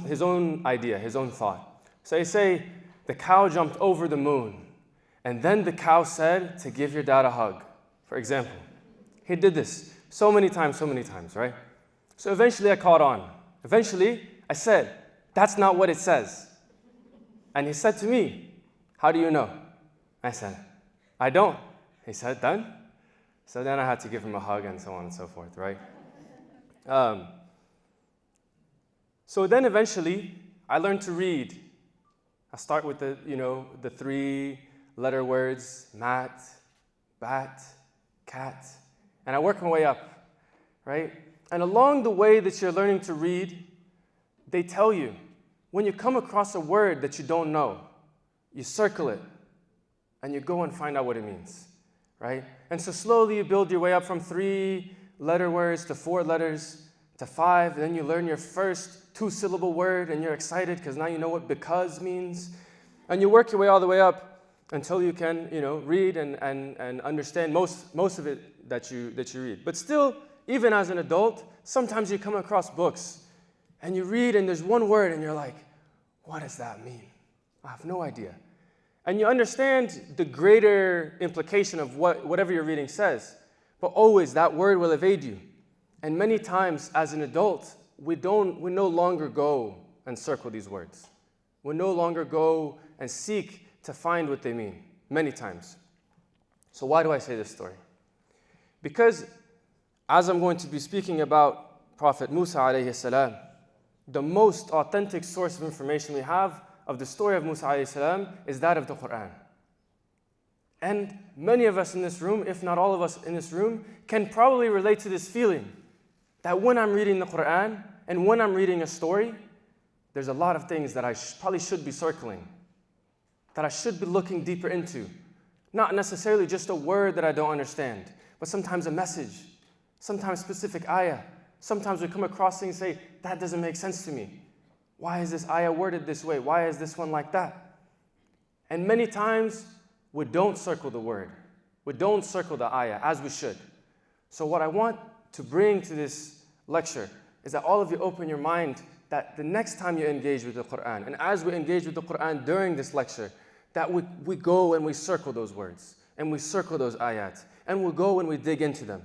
his own idea, his own thought. So they say, the cow jumped over the moon, and then the cow said to give your dad a hug, for example. He did this so many times, right? So eventually I caught on. Eventually I said, that's not what it says. And he said to me, how do you know? I said, I don't. He said, done? So then I had to give him a hug and so on and so forth, right? So then eventually I learned to read. I start with the 3-letter words, mat, bat, cat, and I work my way up, right? And along the way that you're learning to read, they tell you, when you come across a word that you don't know, you circle it, and you go and find out what it means, right? And so slowly you build your way up from 3-letter words to 4 letters to 5, then you learn your first 2-syllable word, and you're excited because now you know what because means. And you work your way all the way up until you can, read and understand most of it that you read. But still, even as an adult, sometimes you come across books and you read and there's one word and you're like, what does that mean? I have no idea. And you understand the greater implication of whatever you're reading says, but always that word will evade you. And many times as an adult, we no longer go and circle these words. We no longer go and seek to find what they mean, many times. So why do I say this story? Because as I'm going to be speaking about Prophet Musa alayhi salam, the most authentic source of information we have of the story of Musa alayhi salam is that of the Quran. And many of us in this room, if not all of us in this room, can probably relate to this feeling that when I'm reading the Quran and when I'm reading a story, there's a lot of things that I probably should be circling, that I should be looking deeper into. Not necessarily just a word that I don't understand, but sometimes a message, sometimes specific ayah. Sometimes we come across things and say, that doesn't make sense to me. Why is this ayah worded this way? Why is this one like that? And many times, we don't circle the word. We don't circle the ayah as we should. So what I want to bring to this lecture is that all of you open your mind that the next time you engage with the Quran, and as we engage with the Quran during this lecture, that we go and we circle those words, and we circle those ayat, and we go and we dig into them.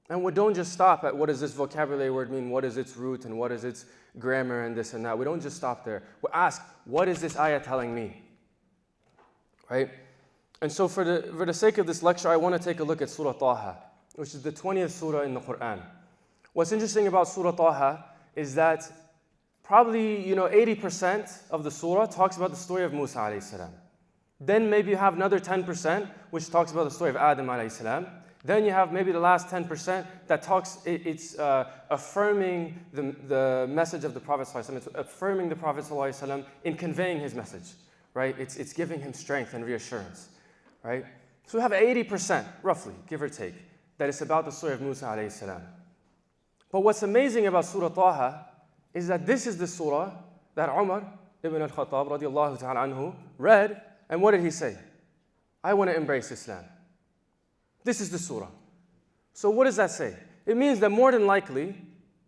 And we don't just stop at what does this vocabulary word mean, what is its root, and what is its grammar, and this and that. We don't just stop there. We ask, what is this ayah telling me? Right? And so for the sake of this lecture, I want to take a look at Surah Taha, which is the 20th surah in the Quran. What's interesting about Surah Taha is that probably 80% of the surah talks about the story of Musa alayhi salam. Then maybe you have another 10% which talks about the story of Adam alayhi salam. Then you have maybe the last 10% that it's affirming the message of the Prophet ﷺ. It's affirming the Prophet ﷺ in conveying his message, right? It's giving him strength and reassurance, right? So we have 80%, roughly, give or take, that it's about the story of Musa alayhi salam. But what's amazing about Surah Taha is that this is the surah that Umar ibn al-Khattab radiallahu ta'ala anhu read, and what did he say? I want to embrace Islam. This is the surah. So what does that say? It means that more than likely,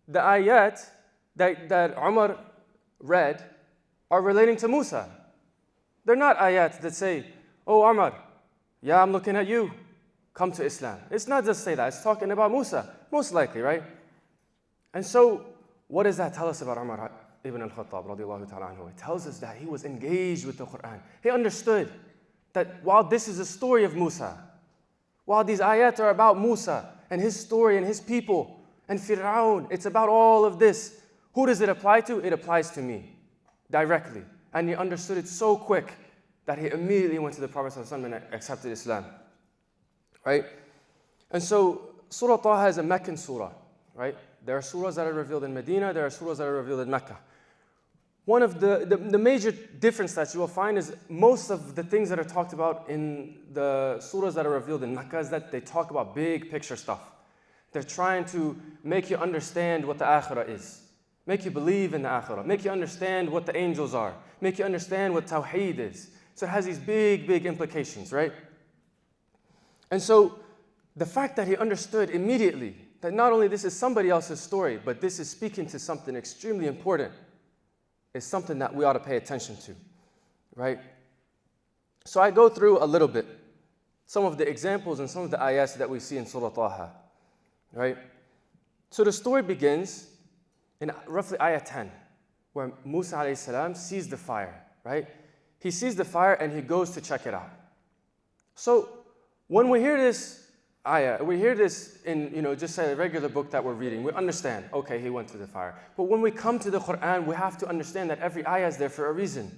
the ayat that Umar read are relating to Musa. They're not ayat that say, oh Umar, yeah, I'm looking at you, come to Islam. It's not just say that, it's talking about Musa, most likely, right? And so, what does that tell us about Umar ibn al-Khattab radiallahu ta'ala anhu? It tells us that he was engaged with the Quran. He understood that while this is a story of Musa, while these ayat are about Musa and his story and his people and Fir'aun, it's about all of this. Who does it apply to? It applies to me directly. And he understood it so quick that he immediately went to the Prophet ﷺ and accepted Islam. Right? And so Surah Taha is a Meccan surah. Right? There are surahs that are revealed in Medina, there are surahs that are revealed in Mecca. One of the major difference that you will find is most of the things that are talked about in the surahs that are revealed in Mecca is that they talk about big picture stuff. They're trying to make you understand what the akhirah is, make you believe in the akhirah, make you understand what the angels are, make you understand what tawheed is. So it has these big, big implications, right? And so the fact that he understood immediately that not only this is somebody else's story, but this is speaking to something extremely important, is something that we ought to pay attention to, right? So I go through a little bit, some of the examples and some of the ayahs that we see in Surah Taha, right? So the story begins in roughly ayah 10, where Musa alayhi salam sees the fire, right? He sees the fire and he goes to check it out. So when we hear this ayah, we hear this in, just a regular book that we're reading, we understand, okay, he went to the fire. But when we come to the Quran, we have to understand that every ayah is there for a reason.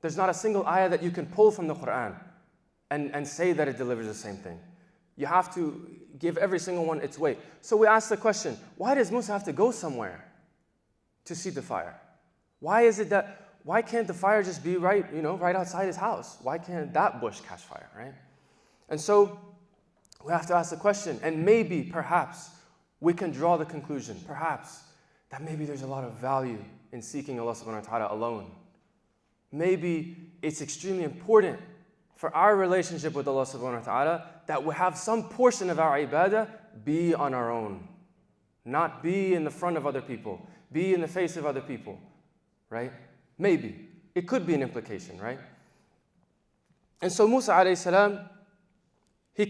There's not a single ayah that you can pull from the Quran and say that it delivers the same thing. You have to give every single one its weight. So we ask the question, why does Musa have to go somewhere to see the fire? Why can't the fire just be right outside his house? Why can't that bush catch fire, right? And so we have to ask the question, and maybe, perhaps, we can draw the conclusion, perhaps, that maybe there's a lot of value in seeking Allah subhanahu wa ta'ala alone. Maybe it's extremely important for our relationship with Allah subhanahu wa ta'ala that we have some portion of our ibadah be on our own, not be in the front of other people, be in the face of other people, right? Maybe. It could be an implication, right? And so Musa alayhi salam, he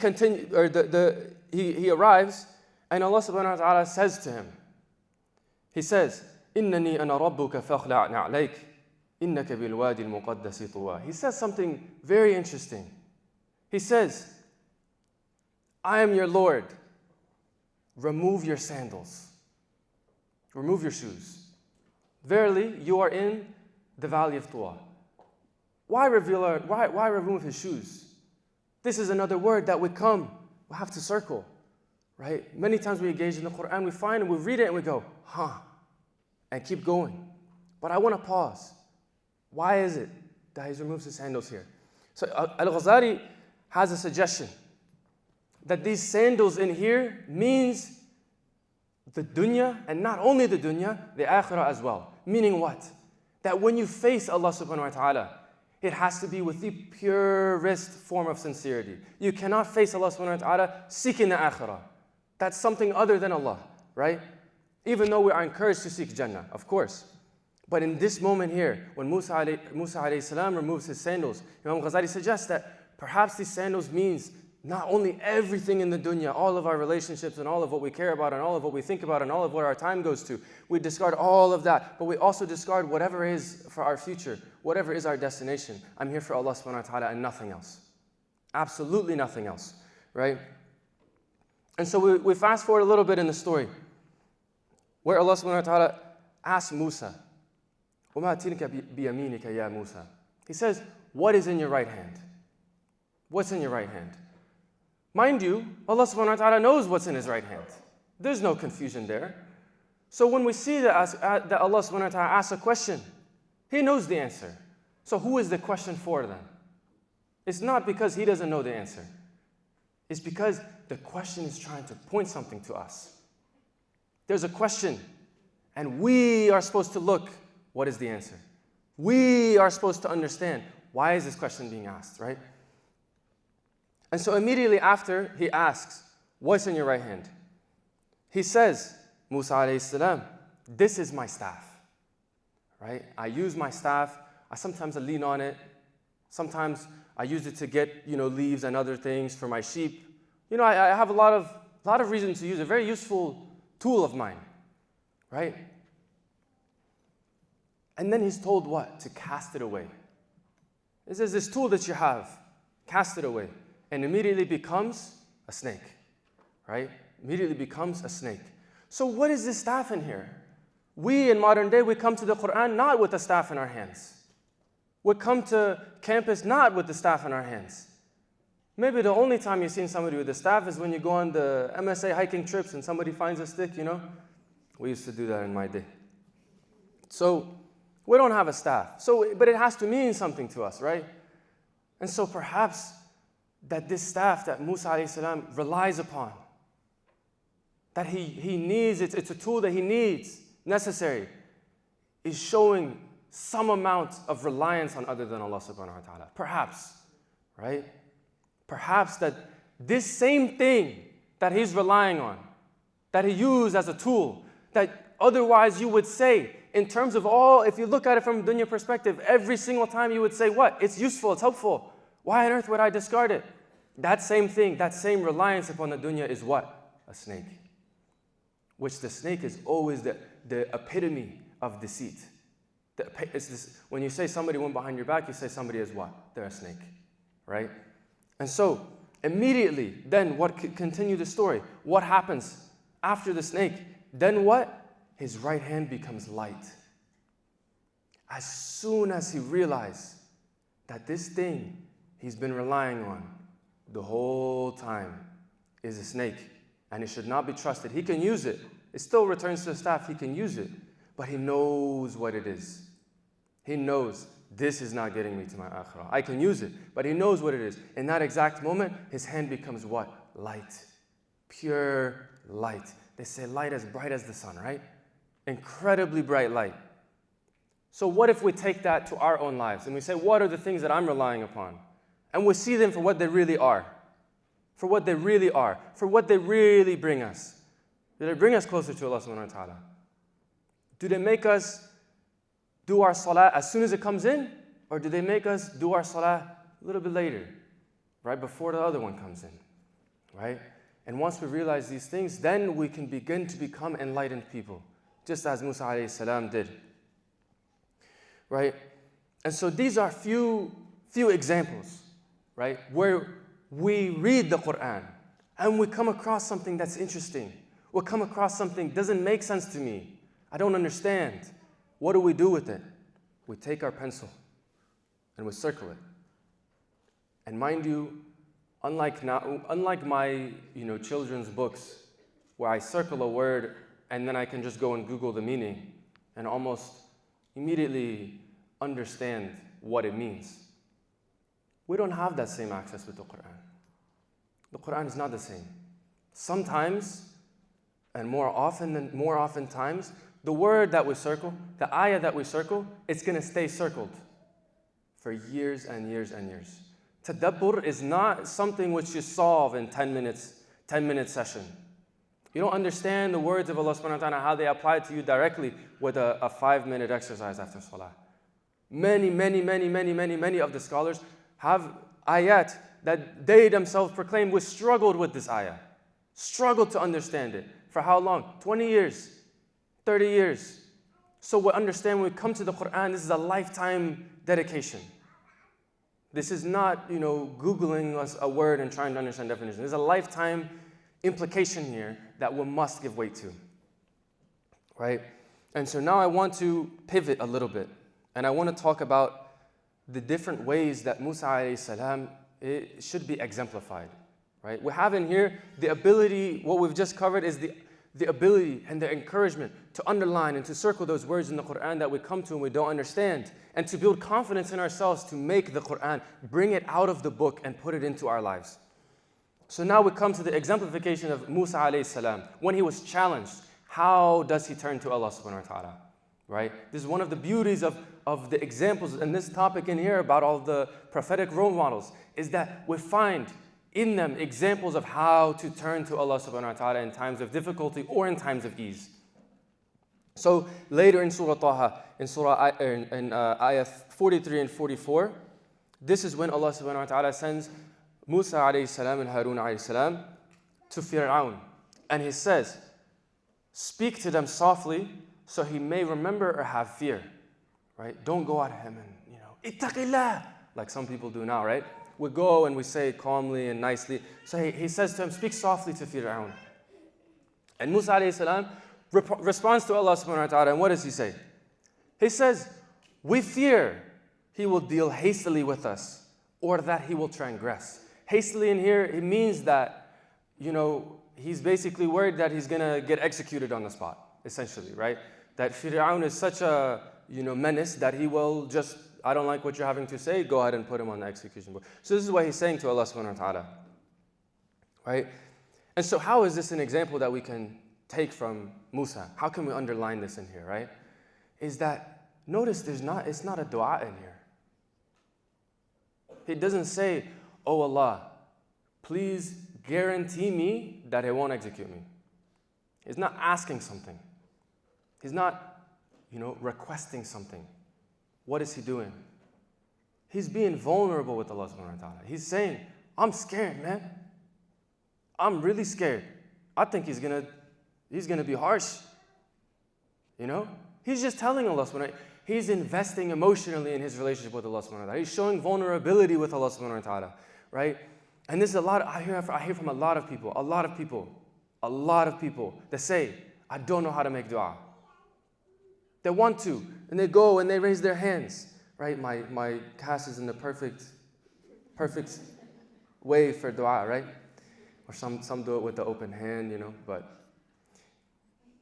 arrives, and Allah subhanahu wa ta'ala says to him, he says, إِنَّنِي أَنَا رَبُّكَ فَاخْلَعْ نَعْلَيْكَ إِنَّكَ بِالْوَادِ الْمُقَدَّسِ طُوًى. He says something very interesting. He says, I am your Lord. Remove your sandals. Remove your shoes. Verily, you are in the valley of Tuwa. Why remove his shoes? This is another word that we have to circle, right? Many times we engage in the Quran, we find and we read it and we go, and keep going. But I want to pause. Why is it that he removes his sandals here? So Al-Ghazali has a suggestion that these sandals in here means the dunya, and not only the dunya, the akhirah as well. Meaning what? That when you face Allah subhanahu wa ta'ala, it has to be with the purest form of sincerity. You cannot face Allah subhanahu wa ta'ala seeking the akhirah. That's something other than Allah, right? Even though we are encouraged to seek Jannah, of course. But in this moment here, when Musa alayhi salam removes his sandals, Imam Ghazali suggests that perhaps these sandals means not only everything in the dunya, all of our relationships and all of what we care about and all of what we think about and all of what our time goes to. We discard all of that, but we also discard whatever is for our future, whatever is our destination. I'm here for Allah subhanahu wa ta'ala and nothing else. Absolutely nothing else, right? And so we fast forward a little bit in the story where Allah subhanahu wa ta'ala asks Musa, وَمَا تِلْكَ بِيَمِينِكَ يَا Musa. He says, what is in your right hand? What's in your right hand? Mind you, Allah subhanahu wa ta'ala knows what's in his right hand. There's no confusion there. So when we see that Allah subhanahu wa ta'ala asks a question, he knows the answer. So who is the question for then? It's not because he doesn't know the answer. It's because the question is trying to point something to us. There's a question, and we are supposed to look, what is the answer? We are supposed to understand, why is this question being asked, right? And so immediately after, he asks, what's in your right hand? He says, Musa alayhi salam, this is my staff, right? I use my staff. Sometimes I lean on it. Sometimes I use it to get, leaves and other things for my sheep. I have a lot of reasons to use it. A very useful tool of mine, right? And then he's told what? To cast it away. He says, this tool that you have, cast it away. And immediately becomes a snake, right? Immediately becomes a snake. So what is this staff in here? We in modern day, we come to the Quran not with the staff in our hands. We come to campus not with the staff in our hands. Maybe the only time you've seen somebody with a staff is when you go on the MSA hiking trips and somebody finds a stick, We used to do that in my day. So we don't have a staff. But it has to mean something to us, right? And so perhaps that this staff that Musa alayhi salam relies upon, that he needs, it's a tool that he needs, necessary, is showing some amount of reliance on other than Allah subhanahu wa ta'ala. Perhaps, right? Perhaps that this same thing that he's relying on, that he used as a tool, that otherwise you would say In terms of all, if you look at it from a dunya perspective, every single time you would say, what? It's useful, it's helpful. Why on earth would I discard it? That same thing, that same reliance upon the dunya is what? A snake. Which the snake is always the epitome of deceit. When you say somebody went behind your back, you say somebody is what? They're a snake, right? And so, immediately, then what, continue the story. What happens after the snake? Then what? His right hand becomes light. As soon as he realized that this thing he's been relying on the whole time is a snake, and it should not be trusted. He can use it. It still returns to the staff. He can use it, but he knows what it is. He knows this is not getting me to my akhirah. I can use it, but he knows what it is. In that exact moment, his hand becomes what? Light. Pure light. They say light as bright as the sun, right? Incredibly bright light. So what if we take that to our own lives and we say, what are the things that I'm relying upon? And we see them for what they really are. For what they really are. For what they really bring us. Do they bring us closer to Allah subhanahu wa ta'ala? Do they make us do our salah as soon as it comes in? Or do they make us do our salah a little bit later? Right before the other one comes in. Right? And once we realize these things, then we can begin to become enlightened people. Just as Musa alayhi salam did. Right? And so these are few examples, right? Where we read the Quran and we come across something that's interesting. We come across something that doesn't make sense to me. I don't understand. What do we do with it? We take our pencil and we circle it. And mind you, unlike my children's books, where I circle a word and then I can just go and Google the meaning and almost immediately understand what it means. We don't have that same access with the Quran. The Quran is not the same. Sometimes, and more often times, the word that we circle, the ayah that we circle, it's going to stay circled for years and years and years. Tadabbur is not something which you solve in 10-minute session. You don't understand the words of Allah subhanahu wa ta'ala, how they apply to you directly with a 5-minute exercise after salah. Many of the scholars have ayat that they themselves proclaim we struggled with this ayah. Struggled to understand it. For how long? 20 years, 30 years. So we understand when we come to the Quran, this is a lifetime dedication. This is not, Googling us a word and trying to understand definition. There's a lifetime implication here that we must give weight to. Right? And so now I want to pivot a little bit. And I want to talk about the different ways that Musa alayhi salam should be exemplified. Right? We have in here the ability, what we've just covered is the ability and the encouragement to underline and to circle those words in the Quran that we come to and we don't understand. And to build confidence in ourselves to make the Quran, bring it out of the book and put it into our lives. So now we come to the exemplification of Musa alayhi salam. When he was challenged, how does he turn to Allah subhanahu wa ta'ala? Right? This is one of the beauties of the examples in this topic in here about all the prophetic role models, is that we find in them examples of how to turn to Allah subhanahu wa ta'ala in times of difficulty or in times of ease. So later in Surah Taha, in ayah 43 and 44, this is when Allah subhanahu wa ta'ala sends Musa alayhi salam and Harun alayhi salam to Fir'aun. And he says, speak to them softly so he may remember or have fear. Right? Don't go at him and, ittaqillah, like some people do now, right? We go and we say it calmly and nicely. So he says to him, speak softly to Fir'aun. And Musa alayhi salam responds to Allah subhanahu wa ta'ala, and what does he say? He says, we fear he will deal hastily with us, or that he will transgress. Hastily in here, it means that, he's basically worried that he's going to get executed on the spot, essentially, right? That Fir'aun is such a, menace that he will just, I don't like what you're having to say, go ahead and put him on the execution board. So this is what he's saying to Allah subhanahu wa ta'ala, right? And so how is this an example that we can take from Musa? How can we underline this in here, right? Is that, notice it's not a dua in here. He doesn't say, oh Allah, please guarantee me that he won't execute me. He's not asking something. He's not, requesting something, what is he doing? He's being vulnerable with Allah subhanahu wa ta'ala. He's saying, I'm scared, man. I'm really scared. I think he's gonna be harsh. He's just telling Allah subhanahu wa ta'ala. He's investing emotionally in his relationship with Allah subhanahu wa ta'ala. He's showing vulnerability with Allah subhanahu wa ta'ala, right? And this is I hear from a lot of people that say, I don't know how to make dua. They want to, and they go and they raise their hands, right? My cast is in the perfect way for dua, right? Or some do it with the open hand, but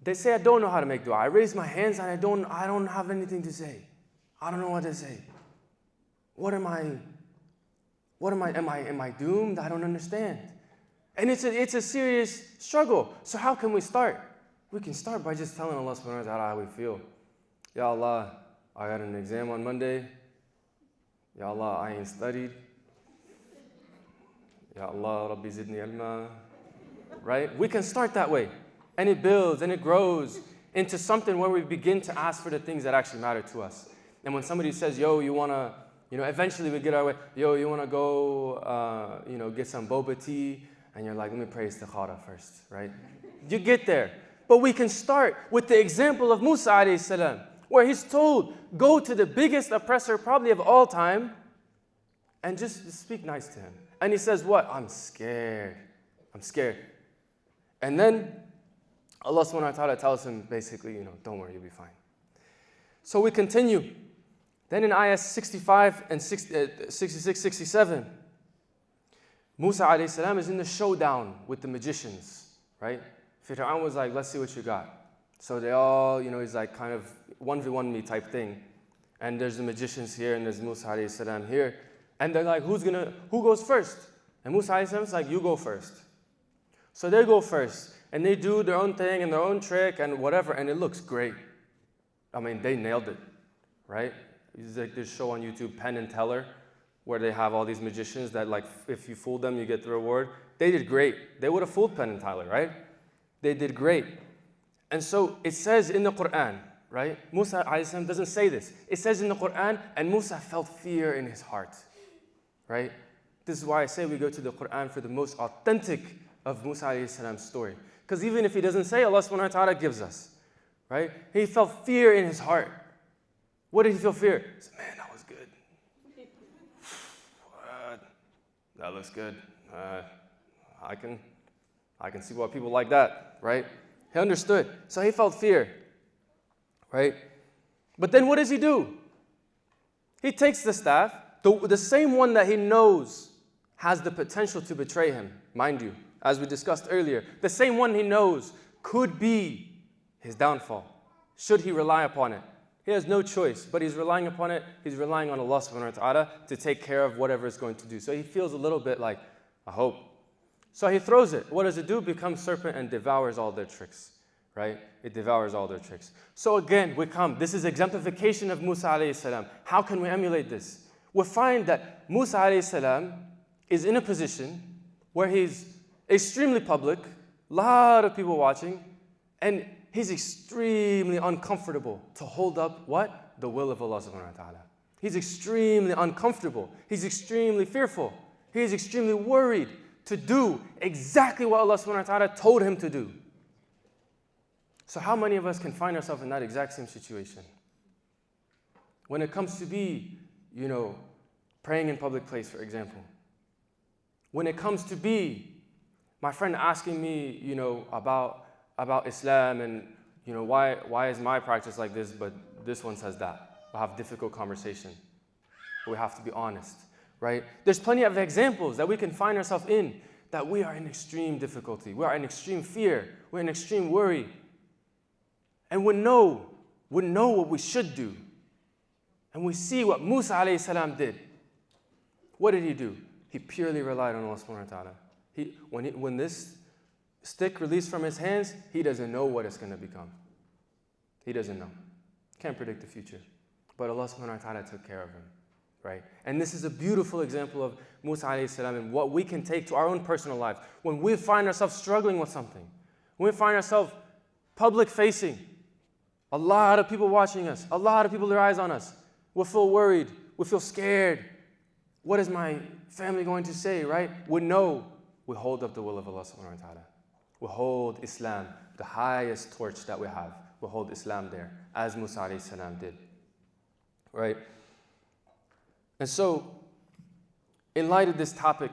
they say, I don't know how to make dua. I raise my hands and I don't have anything to say. I don't know what to say. Am I doomed? I don't understand. And it's a serious struggle. So how can we start? We can start by just telling Allah subhanahu wa ta'ala how we feel. Ya Allah, I got an exam on Monday. Ya Allah, I ain't studied. Ya Allah, Rabbi zidni ilma. Right? We can start that way. And it builds and it grows into something where we begin to ask for the things that actually matter to us. And when somebody says, yo, you want to, eventually we get our way, yo, you want to go, get some boba tea? And you're like, let me pray istikhara first, right? You get there. But we can start with the example of Musa alayhi salam, where he's told, go to the biggest oppressor probably of all time and just speak nice to him. And he says, what? I'm scared. And then Allah subhanahu wa ta'ala tells him basically, don't worry, you'll be fine. So we continue. Then in ayahs 65 and 66, 67, Musa alayhi salam is in the showdown with the magicians, right? Fir'aun was like, let's see what you got. So they all, he's like kind of 1v1 me type thing. And there's the magicians here and there's Musa alayhi salam here. And they're like, who goes first? And Musa alayhi salam is like, you go first. So they go first. And they do their own thing and their own trick and whatever, and it looks great. I mean, they nailed it, right? It's like this show on YouTube, Penn and Teller, where they have all these magicians that, like, if you fool them, you get the reward. They did great. They would have fooled Penn and Teller, right? They did great. And so it says in the Quran, right? Musa alayhi salam doesn't say this. It says in the Quran, and Musa felt fear in his heart, right? This is why I say we go to the Quran for the most authentic of Musa alayhi salam's story. Because even if he doesn't say, Allah subhanahu wa ta'ala gives us, right? He felt fear in his heart. What did he feel fear? He said, man, that was good. That looks good. I can see why people like that, right? He understood. So he felt fear, right? But then what does he do? He takes the staff, the same one that he knows has the potential to betray him, mind you, as we discussed earlier, the same one he knows could be his downfall, should he rely upon it. He has no choice, but he's relying upon it. He's relying on Allah subhanahu wa ta'ala to take care of whatever it's going to do. So he feels a little bit like, I hope. So he throws it. What does it do? It becomes serpent and devours all their tricks, right? It devours all their tricks. So again, this is exemplification of Musa alayhi salam. How can we emulate this? We find that Musa alayhi salam is in a position where he's extremely public, a lot of people watching, and he's extremely uncomfortable to hold up what? The will of Allah subhanahu wa ta'ala. He's extremely uncomfortable. He's extremely fearful. He's extremely worried to do exactly what Allah subhanahu wa ta'ala told him to do. So how many of us can find ourselves in that exact same situation? When it comes to praying in public place, for example. When it comes to my friend asking me, about Islam and, why is my practice like this, but this one says that. We'll have difficult conversation. We have to be honest, right? There's plenty of examples that we can find ourselves in, that we are in extreme difficulty. We are in extreme fear. We're in extreme worry. And we know what we should do. And we see what Musa alayhi salam did. What did he do? He purely relied on Allah subhanahu wa ta'ala. When this stick released from his hands, he doesn't know what it's going to become. He doesn't know. Can't predict the future. But Allah subhanahu wa ta'ala took care of him, right? And this is a beautiful example of Musa alayhi salam and what we can take to our own personal lives. When we find ourselves struggling with something, when we find ourselves public facing, A lot of people watching us. A lot of people, their eyes on us. We'll feel worried. We'll feel scared. What is my family going to say, right? We know we hold up the will of Allah subhanahu wa ta'ala. We hold Islam, the highest torch that we have. We hold Islam there, as Musa alayhi salam did. Right? And so, in light of this topic,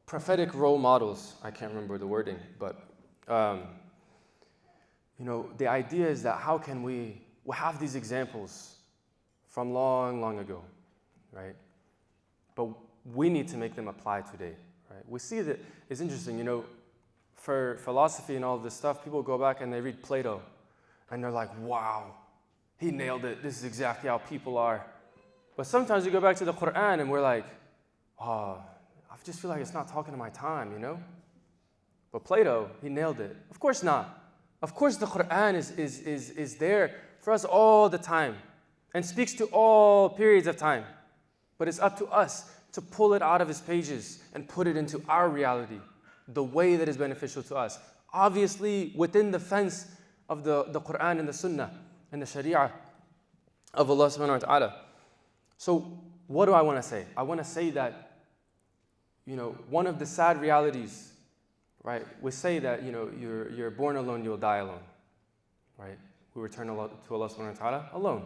prophetic role models, I can't remember the wording, but, the idea is that how can we have these examples from long, long ago, right? But we need to make them apply today, right? We see that it's interesting, for philosophy and all of this stuff, people go back and they read Plato, and they're like, wow, he nailed it. This is exactly how people are. But sometimes we go back to the Quran and we're like, oh, I just feel like it's not talking to my time, But Plato, he nailed it. Of course not. Of course the Quran is there for us all the time and speaks to all periods of time. But it's up to us to pull it out of his pages and put it into our reality, the way that is beneficial to us. Obviously, within the fence of the Quran and the Sunnah and the Sharia of Allah subhanahu wa ta'ala. So what do I want to say? I want to say that, one of the sad realities, right? We say that, you're born alone, you'll die alone, right? We return to Allah subhanahu wa ta'ala alone.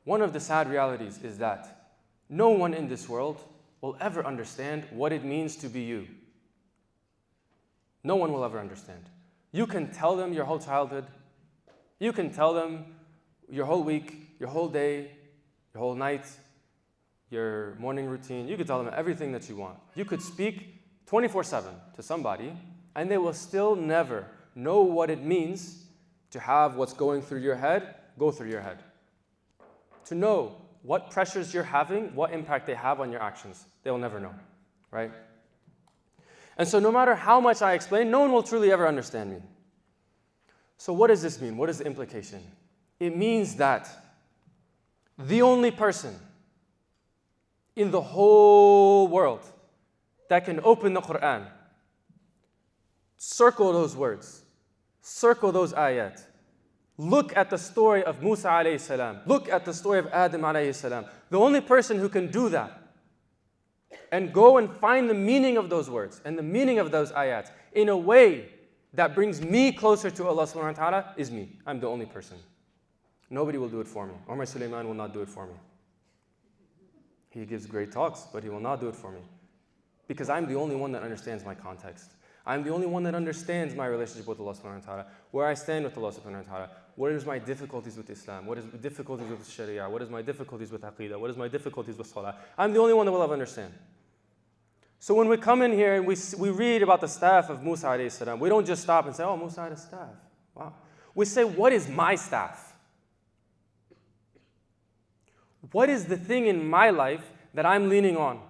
One of the sad realities is that no one in this world will ever understand what it means to be you. No one will ever understand. You can tell them your whole childhood. You can tell them your whole week, your whole day, your whole night, your morning routine. You could tell them everything that you want. You could speak 24/7 to somebody, and they will still never know what it means to have what's going through your head go through your head. To know what pressures you're having, what impact they have on your actions. They will never know, right? And so no matter how much I explain, no one will truly ever understand me. So what does this mean? What is the implication? It means that the only person in the whole world that can open the Quran, circle those words, circle those ayat, look at the story of Musa alayhi salam, look at the story of Adam alayhi salam. The only person who can do that and go and find the meaning of those words and the meaning of those ayats in a way that brings me closer to Allah subhanahu wa ta'ala is me. I'm the only person. Nobody will do it for me. Umar Sulaiman will not do it for me. He gives great talks, but he will not do it for me. Because I'm the only one that understands my context. I'm the only one that understands my relationship with Allah subhanahu wa ta'ala, where I stand with Allah subhanahu wa ta'ala, what is my difficulties with Islam, what is my difficulties with Sharia, what is my difficulties with Aqidah, what is my difficulties with Salah. I'm the only one that will ever understand. So when we come in here and we read about the staff of Musa alayhi salam, we don't just stop and say, oh, Musa had a staff. Wow. We say, what is my staff? What is the thing in my life that I'm leaning on?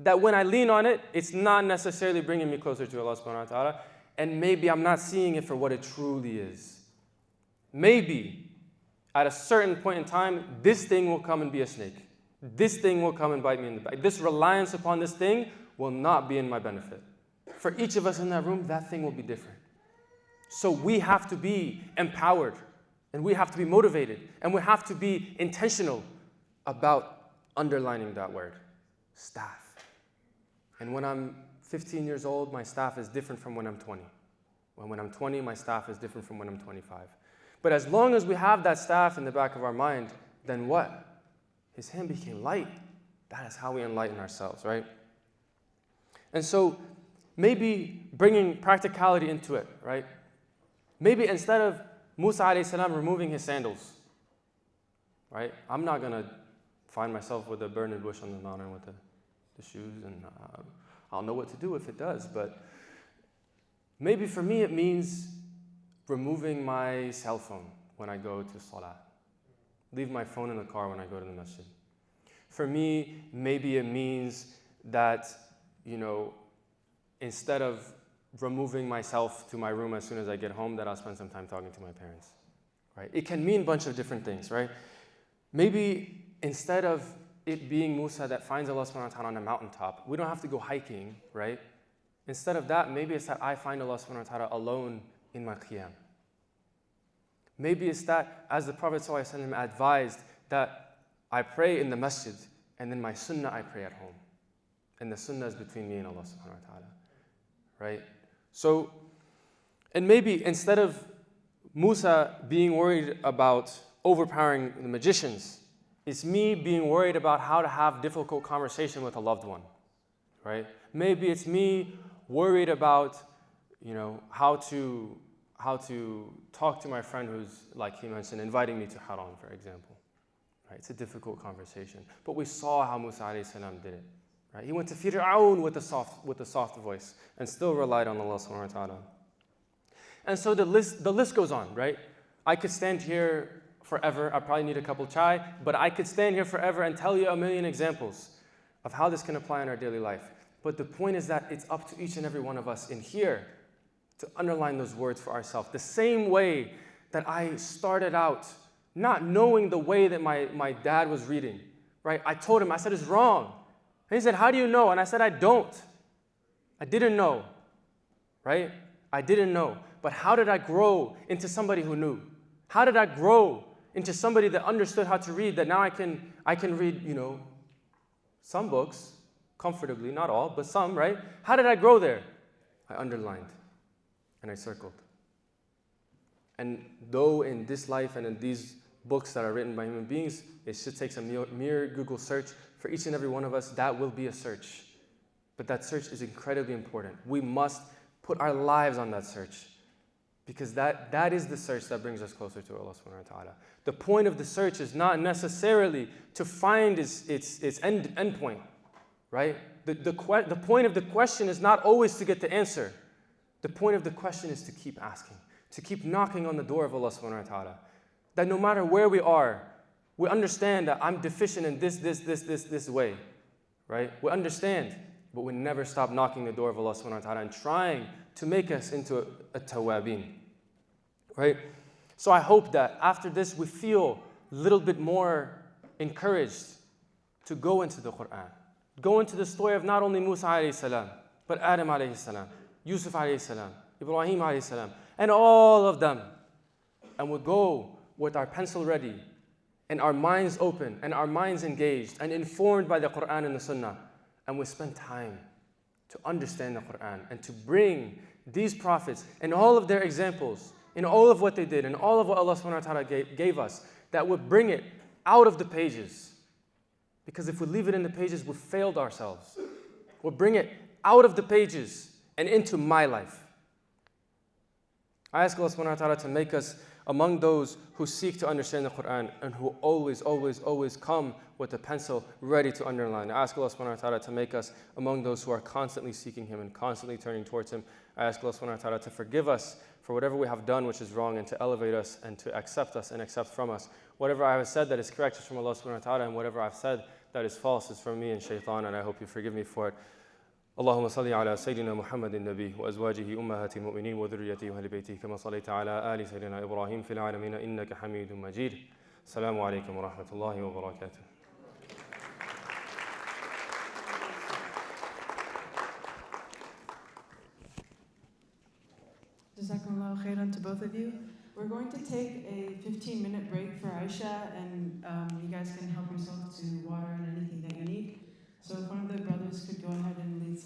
That when I lean on it, it's not necessarily bringing me closer to Allah subhanahu wa ta'ala, and maybe I'm not seeing it for what it truly is. Maybe at a certain point in time, this thing will come and be a snake. This thing will come and bite me in the back. This reliance upon this thing will not be in my benefit. For each of us in that room, that thing will be different. So we have to be empowered, and we have to be motivated, and we have to be intentional about underlining that word, staff. And when I'm 15 years old, my staff is different from when I'm 20. When I'm 20, my staff is different from when I'm 25. But as long as we have that staff in the back of our mind, then what? His hand became light. That is how we enlighten ourselves, right? And so maybe bringing practicality into it, right? Maybe instead of Musa alayhi salam removing his sandals, right? I'm not going to find myself with a burning bush on the mountain with the shoes, and I'll know what to do if it does. But maybe for me it means removing my cell phone when I go to Salah. Leave my phone in the car when I go to the masjid. For me, maybe it means that, instead of removing myself to my room as soon as I get home, that I'll spend some time talking to my parents, right? It can mean a bunch of different things, right? Maybe instead of it being Musa that finds Allah subhanahu wa ta'ala on a mountaintop, we don't have to go hiking, right? Instead of that, maybe it's that I find Allah subhanahu wa ta'ala alone in my qiyam. Maybe it's that, as the Prophet ﷺ advised, that I pray in the masjid, and then my sunnah I pray at home. And the sunnah is between me and Allah subhanahu wa ta'ala. Right? So, and maybe instead of Musa being worried about overpowering the magicians, it's me being worried about how to have difficult conversation with a loved one. Right? Maybe it's me worried about, how to talk to my friend who's, like he mentioned, inviting me to haram, for example. Right? It's a difficult conversation. But we saw how Musa alayhi salam did it. Right? He went to Fir'aun with a soft voice and still relied on Allah subhanahu wa ta'ala. And so the list goes on, right? I could stand here forever. I probably need a couple chai, but I could stand here forever and tell you a million examples of how this can apply in our daily life. But the point is that it's up to each and every one of us in here to underline those words for ourselves. The same way that I started out not knowing the way that my dad was reading, right? I told him, I said, it's wrong. And he said, how do you know? And I said, I don't. I didn't know, right? I didn't know. But how did I grow into somebody who knew? How did I grow into somebody that understood how to read, that now I can read, some books comfortably, not all, but some, right? How did I grow there? I underlined and I circled. And though in this life and in these books that are written by human beings, it just takes a mere Google search. For each and every one of us, that will be a search. But that search is incredibly important. We must put our lives on that search, because that is the search that brings us closer to Allah subhanahu wa ta'ala. The point of the search is not necessarily to find its end point, right? The point of the question is not always to get the answer. The point of the question is to keep asking, to keep knocking on the door of Allah subhanahu wa ta'ala. That no matter where we are, we understand that I'm deficient in this way, right? We understand, but we never stop knocking the door of Allah subhanahu wa ta'ala and trying to make us into a tawabin, right? So I hope that after this we feel a little bit more encouraged to go into the Quran, go into the story of not only Musa alayhi salam, but Adam alayhi salam, Yusuf alayhi salam, Ibrahim alayhi salam, and all of them. And we'll go with our pencil ready and our minds open and our minds engaged and informed by the Quran and the Sunnah. And we spend time to understand the Quran and to bring these prophets and all of their examples in all of what they did and all of what Allah subhanahu wa ta'ala gave us, that would bring it out of the pages. Because if we leave it in the pages, we've failed ourselves. We'll bring it out of the pages and into my life. I ask Allah subhanahu wa ta'ala to make us among those who seek to understand the Quran and who always come with a pencil ready to underline. I ask Allah subhanahu wa ta'ala to make us among those who are constantly seeking Him and constantly turning towards Him. I ask Allah subhanahu wa ta'ala to forgive us for whatever we have done which is wrong, and to elevate us and to accept us and accept from us. Whatever I have said that is correct is from Allah subhanahu wa ta'ala, and whatever I've said that is false is from me and shaitan, and I hope you forgive me for it. اللهم صل على سيدنا محمد النبي وأزواجه أمهات المؤمنين وذريته وأهل بيته كما صليت على آل سيدنا إبراهيم في العالمين إنك حميد مجيد. السلام عليكم ورحمة الله وبركاته. Jazakumullah khairan to both of you. We're going to take a 15-minute break for Aisha, and you guys can help yourself to water and anything that you need. So if one of the brothers could go ahead and lead